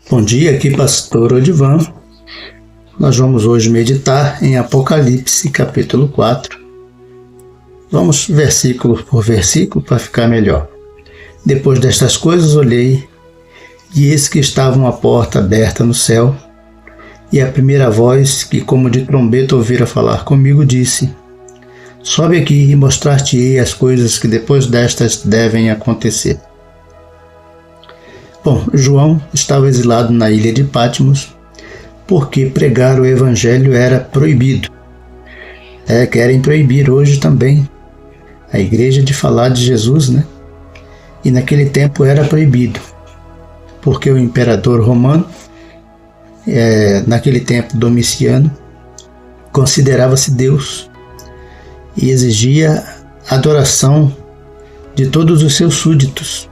Bom dia, aqui Pastor Odivan. Nós vamos hoje meditar em Apocalipse, capítulo 4. Vamos versículo por versículo para ficar melhor. Depois destas coisas olhei, e eis que estava uma porta aberta no céu, e a primeira voz, que como de trombeta ouvira falar comigo, disse: Sobe aqui e mostrar-te-ei as coisas que depois destas devem acontecer. Bom, João estava exilado na ilha de Patmos porque pregar o evangelho era proibido. Querem proibir hoje também a igreja de falar de Jesus, né? E naquele tempo era proibido, porque o imperador romano, naquele tempo Domiciano, considerava-se Deus e exigia adoração de todos os seus súditos,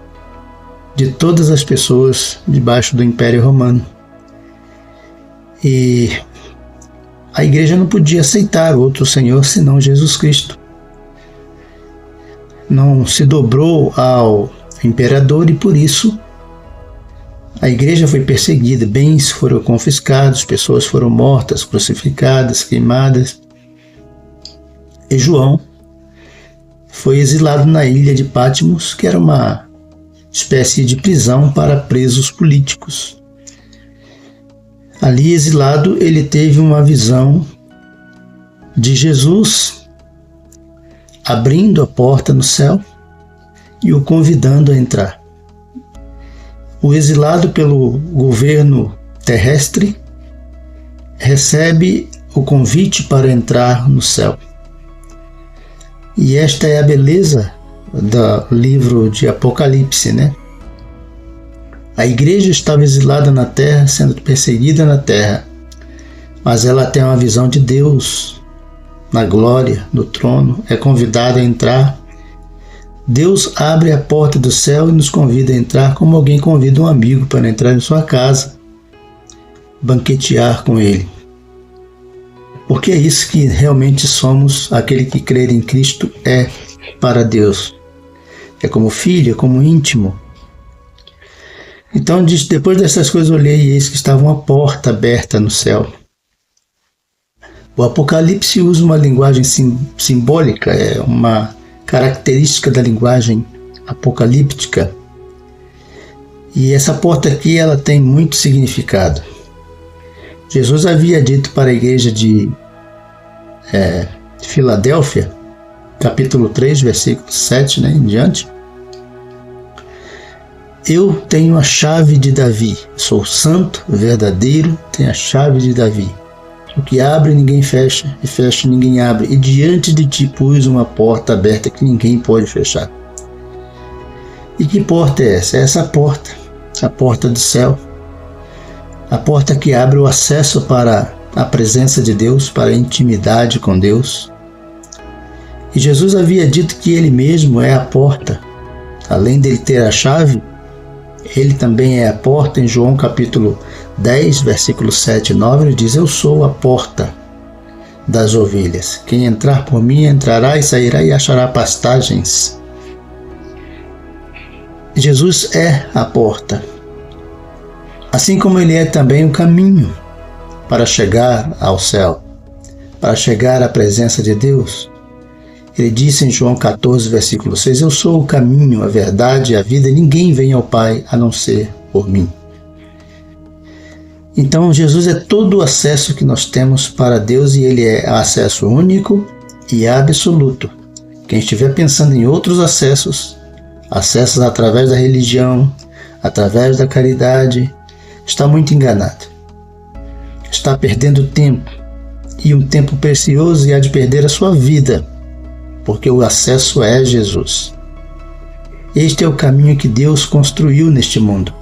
de todas as pessoas debaixo do Império Romano. E a igreja não podia aceitar outro Senhor senão Jesus Cristo. Não se dobrou ao imperador e por isso a igreja foi perseguida, bens foram confiscados, pessoas foram mortas, crucificadas, queimadas. E João foi exilado na ilha de Patmos, que era uma espécie de prisão para presos políticos. Ali exilado, ele teve uma visão de Jesus abrindo a porta no céu e o convidando a entrar. O exilado pelo governo terrestre recebe o convite para entrar no céu. E esta é a beleza do livro de Apocalipse, né? A igreja estava exilada na terra, sendo perseguida na terra, mas ela tem uma visão de Deus na glória, no trono, é convidada a entrar. Deus abre a porta do céu e nos convida a entrar como alguém convida um amigo para entrar em sua casa, banquetear com ele. Porque é isso que realmente somos, aquele que crer em Cristo é para Deus. É como filho, é como íntimo. Então, depois dessas coisas, olhei e eis que estava uma porta aberta no céu. O Apocalipse usa uma linguagem simbólica, é uma característica da linguagem apocalíptica. E essa porta aqui, ela tem muito significado. Jesus havia dito para a igreja de Filadélfia, capítulo 3, versículo 7, né, em diante: Eu tenho a chave de Davi, sou santo, verdadeiro, tenho a chave de Davi. O que abre ninguém fecha, e fecha ninguém abre, e diante de ti pus uma porta aberta que ninguém pode fechar. E que porta é essa? É essa porta, a porta do céu, a porta que abre o acesso para a presença de Deus, para a intimidade com Deus. E Jesus havia dito que ele mesmo é a porta. Além dele ter a chave, ele também é a porta. Em João capítulo 10, versículos 7 e 9, ele diz: Eu sou a porta das ovelhas. Quem entrar por mim entrará e sairá e achará pastagens. Jesus é a porta. Assim como ele é também o caminho para chegar ao céu, para chegar à presença de Deus. Ele disse em João 14, versículo 6, Eu sou o caminho, a verdade e a vida, ninguém vem ao Pai a não ser por mim. Então Jesus é todo o acesso que nós temos para Deus e ele é acesso único e absoluto. Quem estiver pensando em outros acessos através da religião, através da caridade, está muito enganado. Está perdendo tempo, e um tempo precioso, e há de perder a sua vida, porque o acesso é Jesus. Este é o caminho que Deus construiu neste mundo.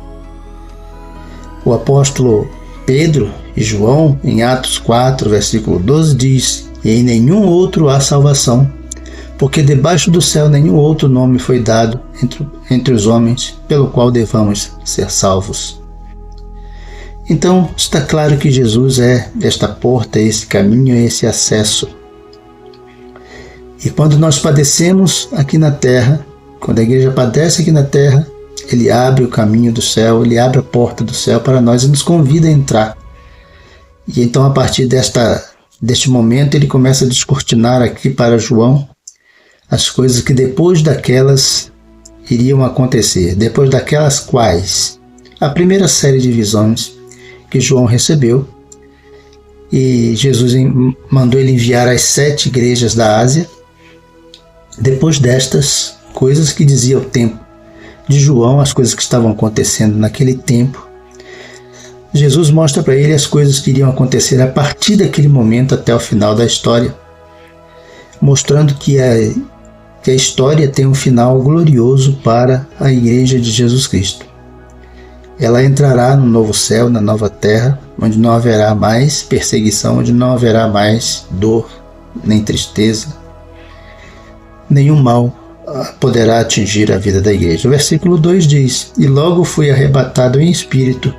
O apóstolo Pedro e João, em Atos 4, versículo 12, diz: E em nenhum outro há salvação, porque debaixo do céu nenhum outro nome foi dado entre os homens, pelo qual devamos ser salvos. Então, está claro que Jesus é esta porta, esse caminho, esse acesso. E quando nós padecemos aqui na terra, quando a igreja padece aqui na terra, ele abre o caminho do céu, ele abre a porta do céu para nós e nos convida a entrar. E então, a partir deste momento, ele começa a descortinar aqui para João as coisas que depois daquelas iriam acontecer. Depois daquelas quais? A primeira série de visões que João recebeu, e Jesus mandou ele enviar às 7 igrejas da Ásia. Depois destas coisas que dizia o tempo de João, as coisas que estavam acontecendo naquele tempo, Jesus mostra para ele as coisas que iriam acontecer a partir daquele momento até o final da história, mostrando que a história tem um final glorioso para a igreja de Jesus Cristo. Ela entrará no novo céu, na nova terra, onde não haverá mais perseguição, onde não haverá mais dor, nem tristeza, nenhum mal poderá atingir a vida da igreja. O versículo 2 diz: E logo fui arrebatado em espírito,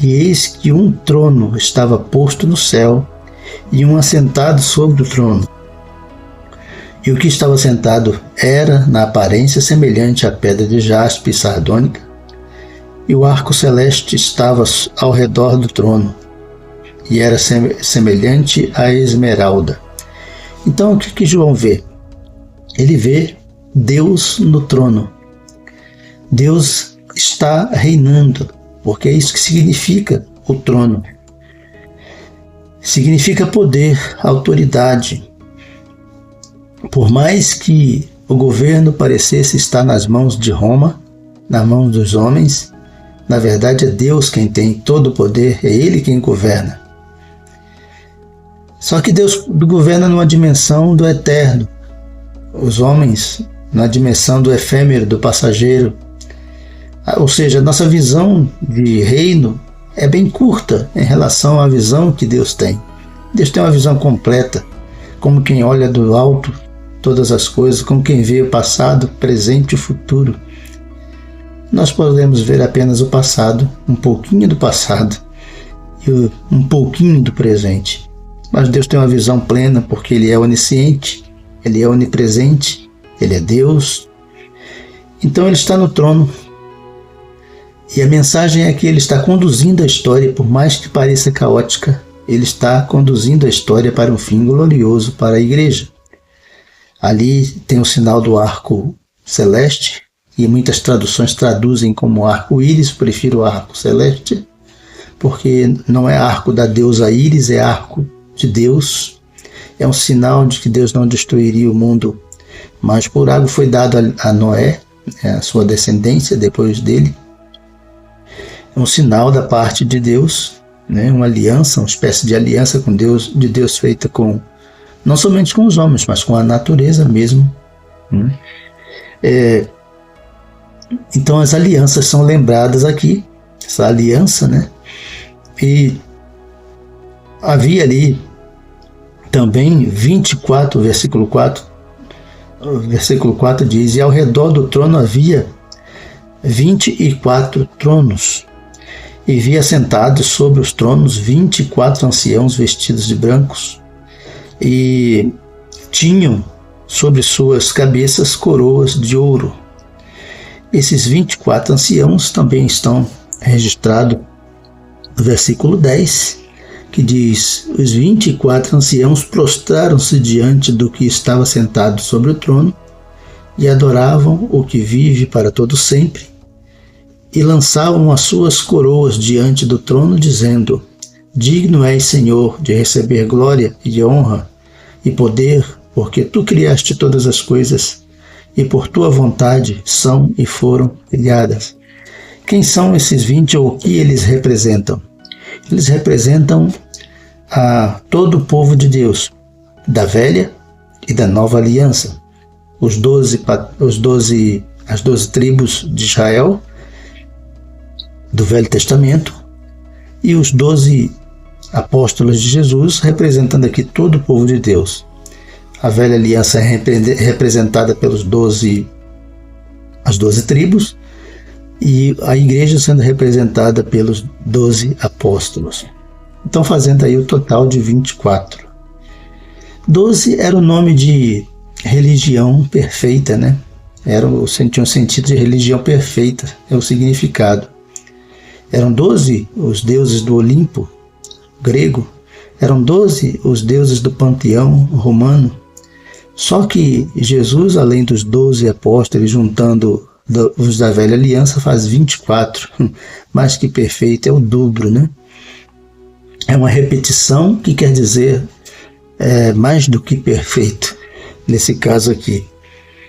e eis que um trono estava posto no céu, e um assentado sobre o trono. E o que estava sentado era, na aparência, semelhante à pedra de jaspe e sardônica, e o arco celeste estava ao redor do trono, e era semelhante à esmeralda. Então, o que João vê? Ele vê Deus no trono. Deus está reinando, porque é isso que significa o trono. Significa poder, autoridade. Por mais que o governo parecesse estar nas mãos de Roma, nas mãos dos homens, na verdade é Deus quem tem todo o poder, é Ele quem governa. Só que Deus governa numa dimensão do eterno, os homens na dimensão do efêmero, do passageiro. Ou seja, a nossa visão de reino é bem curta em relação à visão que Deus tem. Deus tem uma visão completa, como quem olha do alto todas as coisas, como quem vê o passado, presente e o futuro. Nós podemos ver apenas o passado, um pouquinho do passado e um pouquinho do presente. Mas Deus tem uma visão plena porque Ele é onisciente, Ele é onipresente, Ele é Deus. Então Ele está no trono. E a mensagem é que Ele está conduzindo a história, por mais que pareça caótica, Ele está conduzindo a história para um fim glorioso para a igreja. Ali tem o sinal do arco celeste, e muitas traduções traduzem como arco-íris, prefiro o arco celeste, porque não é arco da deusa Íris, é arco de Deus. É um sinal de que Deus não destruiria o mundo, mas por água foi dado a Noé, a sua descendência depois dele. É um sinal da parte de Deus, né? Uma aliança, uma espécie de aliança com Deus, de Deus feita com, não somente com os homens, mas com a natureza mesmo. Então as alianças são lembradas aqui, essa aliança, né? E havia ali também 24, versículo 4. O versículo 4 diz: E ao redor do trono havia 24 tronos, e vi assentados sobre os tronos 24 anciãos vestidos de brancos, e tinham sobre suas cabeças coroas de ouro. Esses 24 anciãos também estão registrados no versículo 10, que diz: Os 24 anciãos prostraram-se diante do que estava sentado sobre o trono e adoravam o que vive para todo sempre, e lançavam as suas coroas diante do trono, dizendo: Digno és, Senhor, de receber glória e honra e poder, porque tu criaste todas as coisas, e por tua vontade são e foram criadas. Quem são esses 20 ou o que eles representam? Eles representam a todo o povo de Deus, da velha e da nova aliança. As 12 tribos de Israel, do Velho Testamento, e os 12 apóstolos de Jesus, representando aqui todo o povo de Deus. A velha aliança é representada pelos as 12 tribos, e a igreja sendo representada pelos 12 apóstolos. Então, fazendo aí o total de 24. 12 era o nome de religião perfeita, né? tinha um sentido de religião perfeita, é o significado. Eram 12 os deuses do Olimpo grego, eram 12 os deuses do panteão romano. Só que Jesus, além dos 12 apóstolos, juntando os da velha aliança, faz 24. Mais que perfeito, é o dobro, né? É uma repetição que quer dizer mais do que perfeito, nesse caso aqui.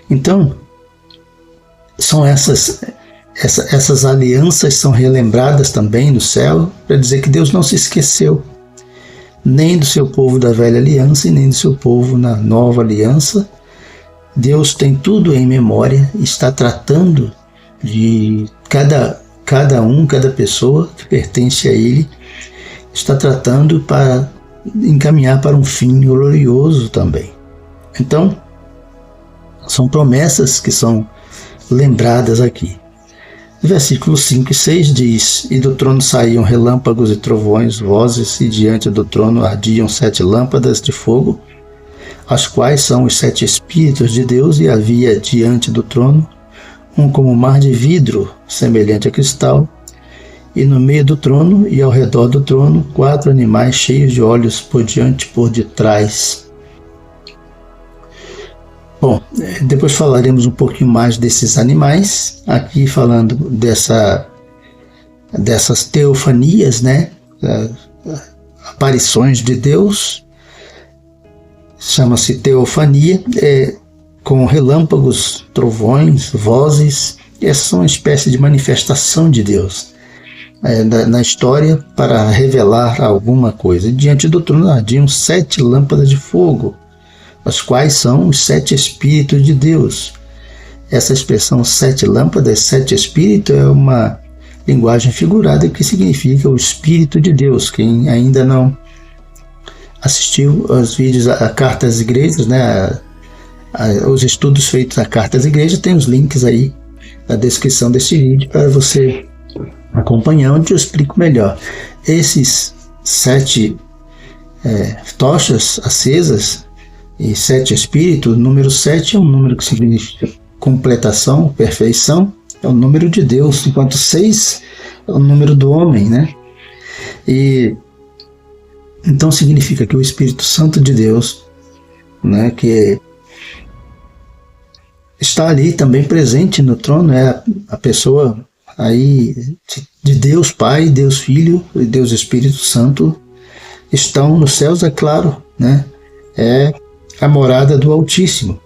Então, são essas alianças são relembradas também no céu, para dizer que Deus não se esqueceu nem do seu povo da velha aliança e nem do seu povo na nova aliança. Deus tem tudo em memória, está tratando de cada pessoa que pertence a Ele, está tratando para encaminhar para um fim glorioso também. Então, são promessas que são lembradas aqui. Versículos 5 e 6 diz: E do trono saíam relâmpagos e trovões, vozes, e diante do trono ardiam 7 lâmpadas de fogo, as quais são os 7 Espíritos de Deus, e havia diante do trono um como mar de vidro, semelhante a cristal, e no meio do trono e ao redor do trono 4 animais cheios de olhos por diante e por detrás. Bom, depois falaremos um pouquinho mais desses animais, aqui falando dessas teofanias, né? Aparições de Deus, chama-se teofania, com relâmpagos, trovões, vozes. Essas são uma espécie de manifestação de Deus na história para revelar alguma coisa. Diante do trono ardiam 7 lâmpadas de fogo, as quais são os 7 Espíritos de Deus. Essa expressão 7 lâmpadas, 7 Espíritos, é uma linguagem figurada que significa o Espírito de Deus. Quem ainda não assistiu aos vídeos a Carta às Igrejas, né, os estudos feitos a Carta às Igrejas, tem os links aí na descrição desse vídeo para você acompanhar, onde eu explico melhor. Esses 7 tochas acesas e 7 espíritos, o número 7 é um número que significa completação, perfeição, é o número de Deus, enquanto 6 é o número do homem, né? E então significa que o Espírito Santo de Deus, né, que está ali também presente no trono, é a pessoa aí de Deus Pai, Deus Filho e Deus Espírito Santo estão nos céus, é claro, né? É a morada do Altíssimo.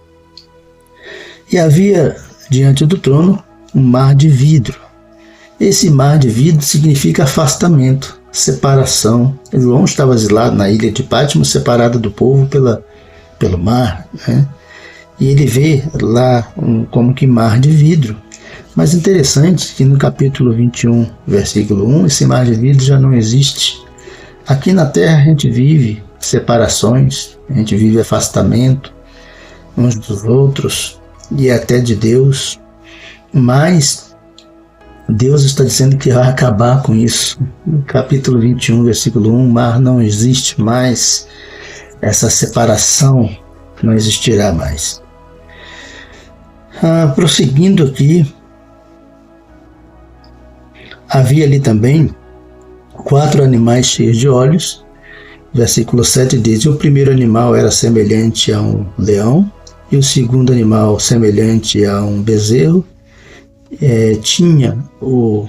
E havia diante do trono um mar de vidro. Esse mar de vidro significa afastamento, separação. João estava exilado na ilha de Patmos, separado do povo pelo mar, né? E ele vê lá como que mar de vidro. Mas interessante que no capítulo 21, versículo 1, esse mar de vidro já não existe. Aqui na terra a gente vive separações, a gente vive afastamento uns dos outros e até de Deus, mas Deus está dizendo que vai acabar com isso. No capítulo 21, versículo 1, o mar não existe mais, essa separação não existirá mais. Prosseguindo aqui, havia ali também 4 animais cheios de olhos. Versículo 7 diz: o primeiro animal era semelhante a um leão, e o segundo animal semelhante a um bezerro. Tinha o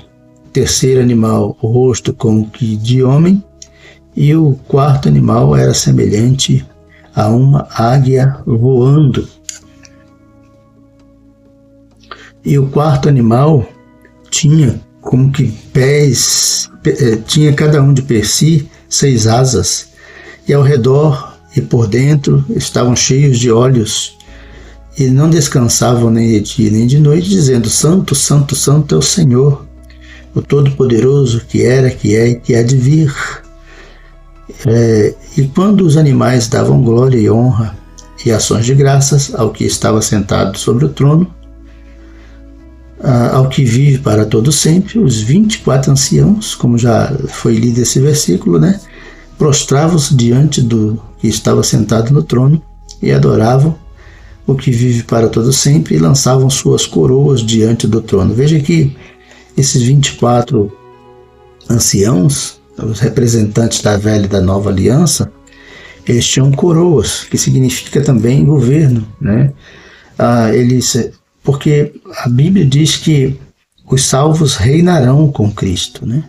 terceiro animal o rosto como que de homem, e o quarto animal era semelhante a uma águia voando. E o quarto animal tinha como que pés, tinha cada um de per si 6 asas, e ao redor e por dentro estavam cheios de olhos, e não descansavam nem de dia nem de noite, dizendo: Santo, Santo, Santo é o Senhor, o Todo-Poderoso, que era, que é e que há de vir. E quando os animais davam glória e honra e ações de graças ao que estava sentado sobre o trono, ao que vive para todo sempre, os 24 anciãos, como já foi lido esse versículo, né, prostravam-se diante do que estava sentado no trono e adoravam o que vive para todo sempre, e lançavam suas coroas diante do trono. Veja que esses 24 anciãos, os representantes da velha e da nova aliança, eles tinham coroas, que significa também governo, né? Porque a Bíblia diz que os salvos reinarão com Cristo, né?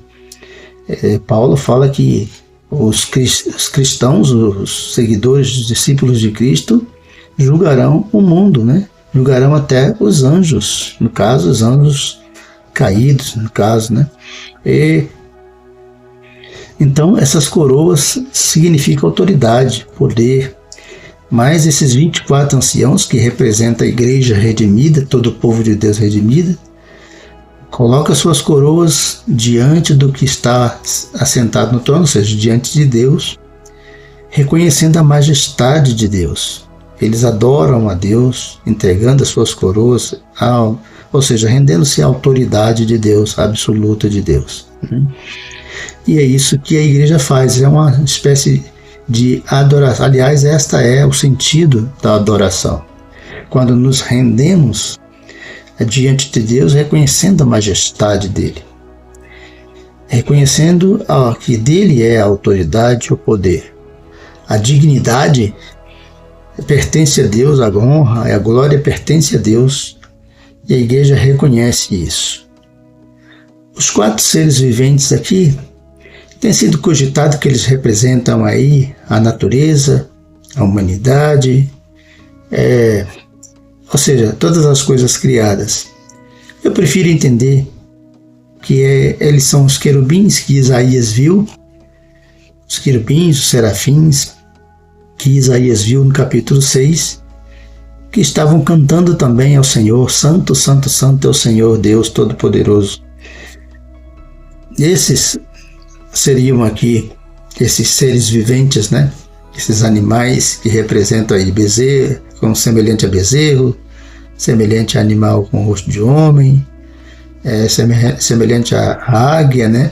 Paulo fala que os cristãos, os seguidores, os discípulos de Cristo, julgarão o mundo, né? Julgarão até os anjos, no caso, os anjos caídos, no caso, né? Então, essas coroas significam autoridade, poder. Mas esses 24 anciãos, que representam a igreja redimida, todo o povo de Deus redimido, coloca suas coroas diante do que está assentado no trono, ou seja, diante de Deus, reconhecendo a majestade de Deus. Eles adoram a Deus, entregando as suas coroas, ou seja, rendendo-se à autoridade de Deus, absoluta de Deus. E é isso que a igreja faz, é uma espécie de adoração. Aliás, esta é o sentido da adoração. Quando nos rendemos diante de Deus, reconhecendo a majestade dele, reconhecendo que dele é a autoridade e o poder. A dignidade pertence a Deus, a honra e a glória pertence a Deus, e a igreja reconhece isso. Os 4 seres viventes aqui, tem sido cogitado que eles representam aí a natureza, a humanidade, ou seja, todas as coisas criadas. Eu prefiro entender que eles são os querubins que Isaías viu, os querubins, os serafins, que Isaías viu no capítulo 6, que estavam cantando também ao Senhor, Santo, Santo, Santo é o Senhor Deus Todo-Poderoso. Esses seriam aqui esses seres viventes, né? Esses animais que representam aí bezerro, como semelhante a bezerro, semelhante a animal com rosto de homem, semelhante a águia, né?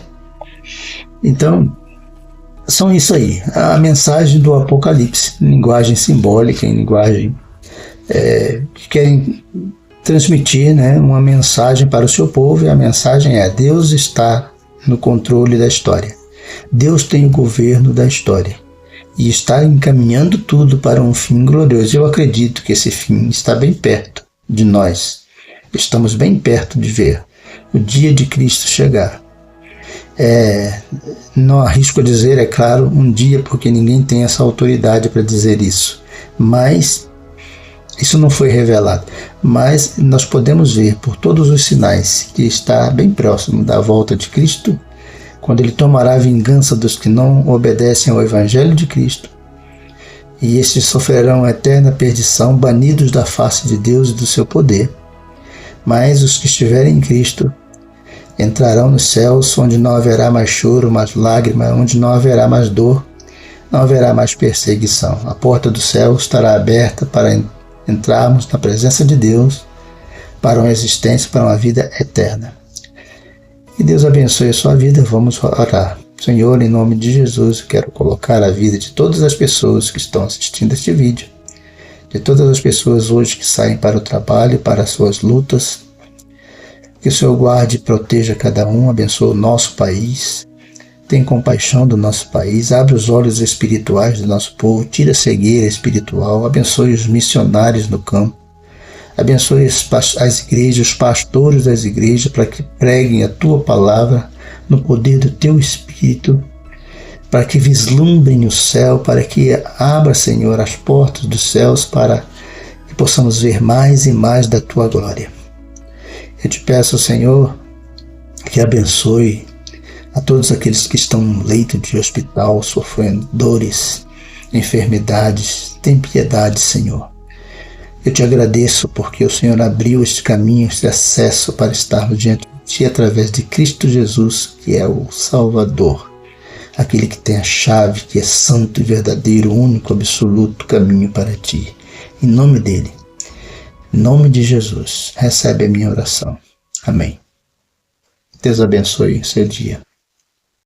Então, são isso aí, a mensagem do Apocalipse, em linguagem simbólica, em linguagem que querem transmitir, né, uma mensagem para o seu povo, e a mensagem é: Deus está no controle da história. Deus tem o governo da história e está encaminhando tudo para um fim glorioso. Eu acredito que esse fim está bem perto de nós. Estamos bem perto de ver o dia de Cristo chegar. Não arrisco a dizer, é claro, um dia, porque ninguém tem essa autoridade para dizer isso. Mas isso não foi revelado. Mas nós podemos ver por todos os sinais que está bem próximo da volta de Cristo, quando ele tomará a vingança dos que não obedecem ao Evangelho de Cristo. E estes sofrerão eterna perdição, banidos da face de Deus e do seu poder. Mas os que estiverem em Cristo entrarão nos céus, onde não haverá mais choro, mais lágrima, onde não haverá mais dor, não haverá mais perseguição. A porta do céu estará aberta para entrarmos na presença de Deus, para uma existência, para uma vida eterna. Que Deus abençoe a sua vida. Vamos orar. Senhor, em nome de Jesus, eu quero colocar a vida de todas as pessoas que estão assistindo este vídeo, de todas as pessoas hoje que saem para o trabalho, para as suas lutas. Que o Senhor guarde e proteja cada um, abençoe o nosso país, tenha compaixão do nosso país, abre os olhos espirituais do nosso povo, tira a cegueira espiritual, abençoe os missionários no campo, abençoe as igrejas, os pastores das igrejas, para que preguem a Tua palavra no poder do Teu Espírito, para que vislumbrem o céu, para que abra, Senhor, as portas dos céus, para que possamos ver mais e mais da Tua glória. Eu te peço, Senhor, que abençoe a todos aqueles que estão no leito de hospital, sofrendo dores, enfermidades. Tem piedade, Senhor. Eu te agradeço porque o Senhor abriu este caminho, este acesso para estarmos diante de Ti através de Cristo Jesus, que é o Salvador, aquele que tem a chave, que é santo e verdadeiro, único, absoluto caminho para Ti. Em nome dEle, em nome de Jesus, recebe a minha oração. Amém. Deus abençoe o seu dia.